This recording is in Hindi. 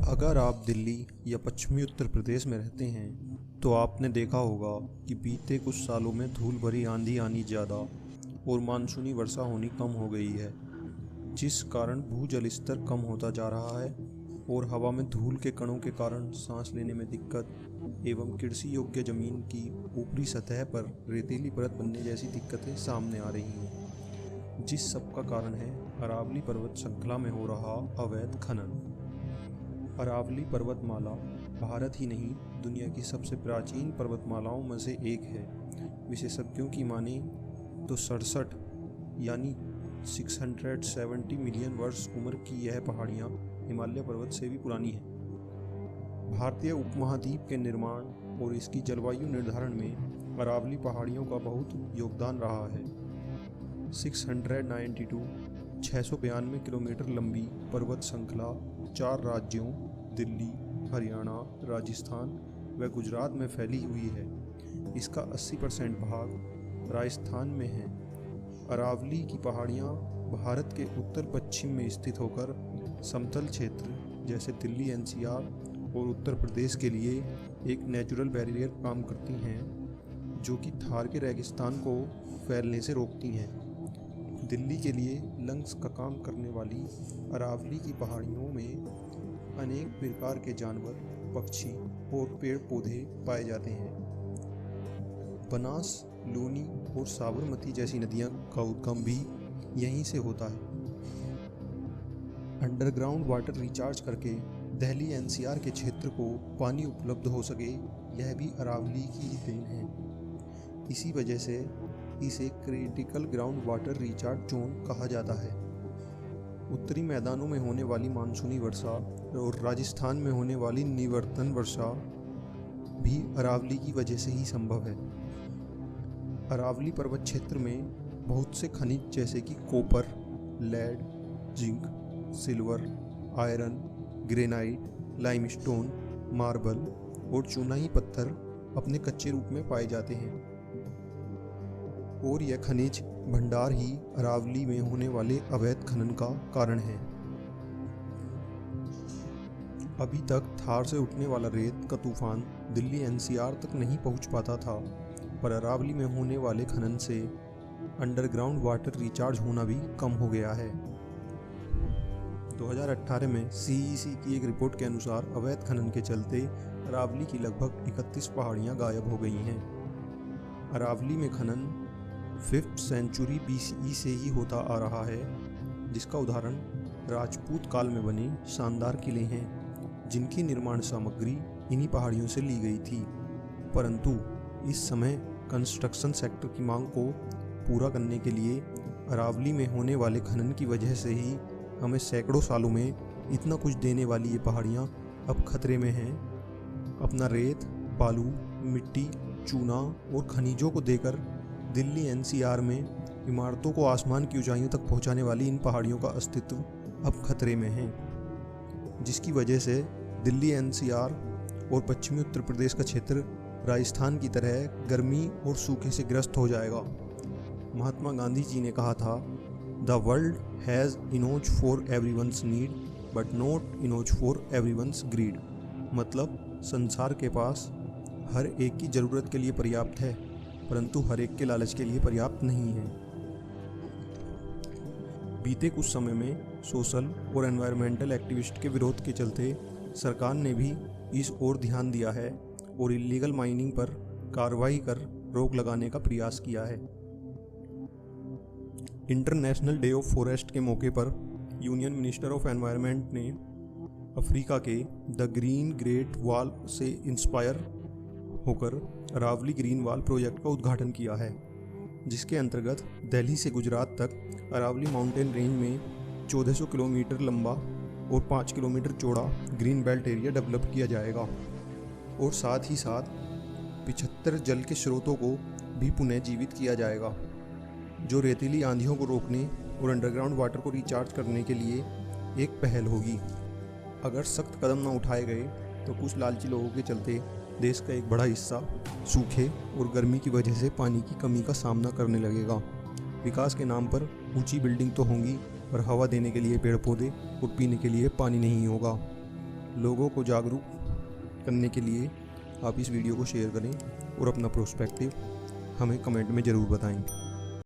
अगर आप दिल्ली या पश्चिमी उत्तर प्रदेश में रहते हैं तो आपने देखा होगा कि बीते कुछ सालों में धूल भरी आंधी आनी ज़्यादा और मानसूनी वर्षा होनी कम हो गई है, जिस कारण भूजल स्तर कम होता जा रहा है और हवा में धूल के कणों के कारण सांस लेने में दिक्कत एवं कृषि योग्य जमीन की ऊपरी सतह पर रेतीली परत बनने जैसी दिक्कतें सामने आ रही हैं, जिस सब का कारण है अरावली पर्वत श्रृंखला में हो रहा अवैध खनन। अरावली पर्वतमाला भारत ही नहीं दुनिया की सबसे प्राचीन पर्वतमालाओं में से एक है। विशेषज्ञों की माने तो 67 यानी 670 मिलियन वर्ष उम्र की यह पहाड़ियाँ हिमालय पर्वत से भी पुरानी हैं। भारतीय उपमहाद्वीप के निर्माण और इसकी जलवायु निर्धारण में अरावली पहाड़ियों का बहुत योगदान रहा है। 692 किलोमीटर लंबी पर्वत श्रृंखला 4 राज्यों दिल्ली, हरियाणा, राजस्थान व गुजरात में फैली हुई है। इसका 80% भाग राजस्थान में है। अरावली की पहाड़ियाँ भारत के उत्तर पश्चिम में स्थित होकर समतल क्षेत्र जैसे दिल्ली एनसीआर और उत्तर प्रदेश के लिए एक नेचुरल बैरियर काम करती हैं, जो कि थार के रेगिस्तान को फैलने से रोकती हैं। दिल्ली के लिए लंग्स का काम करने वाली अरावली की पहाड़ियों में अनेक प्रकार के जानवर, पक्षी और पेड़ पौधे पाए जाते हैं। बनास, लूनी और साबरमती जैसी नदियां का उद्गम भी यहीं से होता है। अंडरग्राउंड वाटर रिचार्ज करके दिल्ली एनसीआर के क्षेत्र को पानी उपलब्ध हो सके, यह भी अरावली की ही देन है। इसी वजह से इसे critical ground water recharge zone कहा जाता है। उत्तरी मैदानों में होने वाली मानसूनी वर्षा और राजस्थान में होने वाली निवर्तन वर्षा भी अरावली की वजह से ही संभव है। अरावली पर्वत क्षेत्र में बहुत से खनिज जैसे कि copper, lead, zinc, silver, iron, granite, limestone, marble और चूनाई पत्थर अपने कच्चे रूप में पाए जाते हैं और यह खनिज भंडार ही अरावली में होने वाले अवैध खनन का कारण है। अभी तक थार से उठने वाला रेत का तूफान दिल्ली एनसीआर तक नहीं पहुंच पाता था, पर अरावली में होने वाले खनन से अंडरग्राउंड वाटर रिचार्ज होना भी कम हो गया है। 2018 में सीईसी की एक रिपोर्ट के अनुसार अवैध खनन के चलते अरावली की लगभग 31 पहाड़ियां गायब हो गई हैं। अरावली में खनन 5th सेंचुरी BCE से ही होता आ रहा है, जिसका उदाहरण राजपूत काल में बने शानदार किले हैं, जिनकी निर्माण सामग्री इन्हीं पहाड़ियों से ली गई थी। परंतु इस समय कंस्ट्रक्शन सेक्टर की मांग को पूरा करने के लिए अरावली में होने वाले खनन की वजह से ही हमें सैकड़ों सालों में इतना कुछ देने वाली ये पहाड़ियाँ अब खतरे में हैं। अपना रेत, बालू, मिट्टी, चूना और खनिजों को देकर दिल्ली एनसीआर में इमारतों को आसमान की ऊंचाइयों तक पहुंचाने वाली इन पहाड़ियों का अस्तित्व अब खतरे में है, जिसकी वजह से दिल्ली एनसीआर और पश्चिमी उत्तर प्रदेश का क्षेत्र राजस्थान की तरह गर्मी और सूखे से ग्रस्त हो जाएगा। महात्मा गांधी जी ने कहा था, the world has enough for everyone's need but not enough for everyone's greed. मतलब संसार के पास हर एक की ज़रूरत के लिए पर्याप्त है, परंतु हर एक के लालच के लिए पर्याप्त नहीं है। बीते कुछ समय में सोशल और एनवायरमेंटल एक्टिविस्ट के विरोध के चलते सरकार ने भी इस ओर ध्यान दिया है और इलीगल माइनिंग पर कार्रवाई कर रोक लगाने का प्रयास किया है। इंटरनेशनल डे ऑफ फॉरेस्ट के मौके पर यूनियन मिनिस्टर ऑफ एनवायरनमेंट ने अफ्रीका के द ग्रीन ग्रेट वॉल से इंस्पायर होकर अरावली ग्रीन वॉल प्रोजेक्ट का उद्घाटन किया है, जिसके अंतर्गत दिल्ली से गुजरात तक अरावली माउंटेन रेंज में 1400 किलोमीटर लंबा और 5 किलोमीटर चौड़ा ग्रीन बेल्ट एरिया डेवलप किया जाएगा और साथ ही साथ 75 जल के स्रोतों को भी पुनः जीवित किया जाएगा, जो रेतीली आंधियों को रोकने और अंडरग्राउंड वाटर को रिचार्ज करने के लिए एक पहल होगी। अगर सख्त कदम न उठाए गए तो कुछ लालची लोगों के चलते देश का एक बड़ा हिस्सा सूखे और गर्मी की वजह से पानी की कमी का सामना करने लगेगा। विकास के नाम पर ऊंची बिल्डिंग तो होंगी, पर हवा देने के लिए पेड़ पौधे और पीने के लिए पानी नहीं होगा। लोगों को जागरूक करने के लिए आप इस वीडियो को शेयर करें और अपना प्रोस्पेक्टिव हमें कमेंट में ज़रूर बताएं।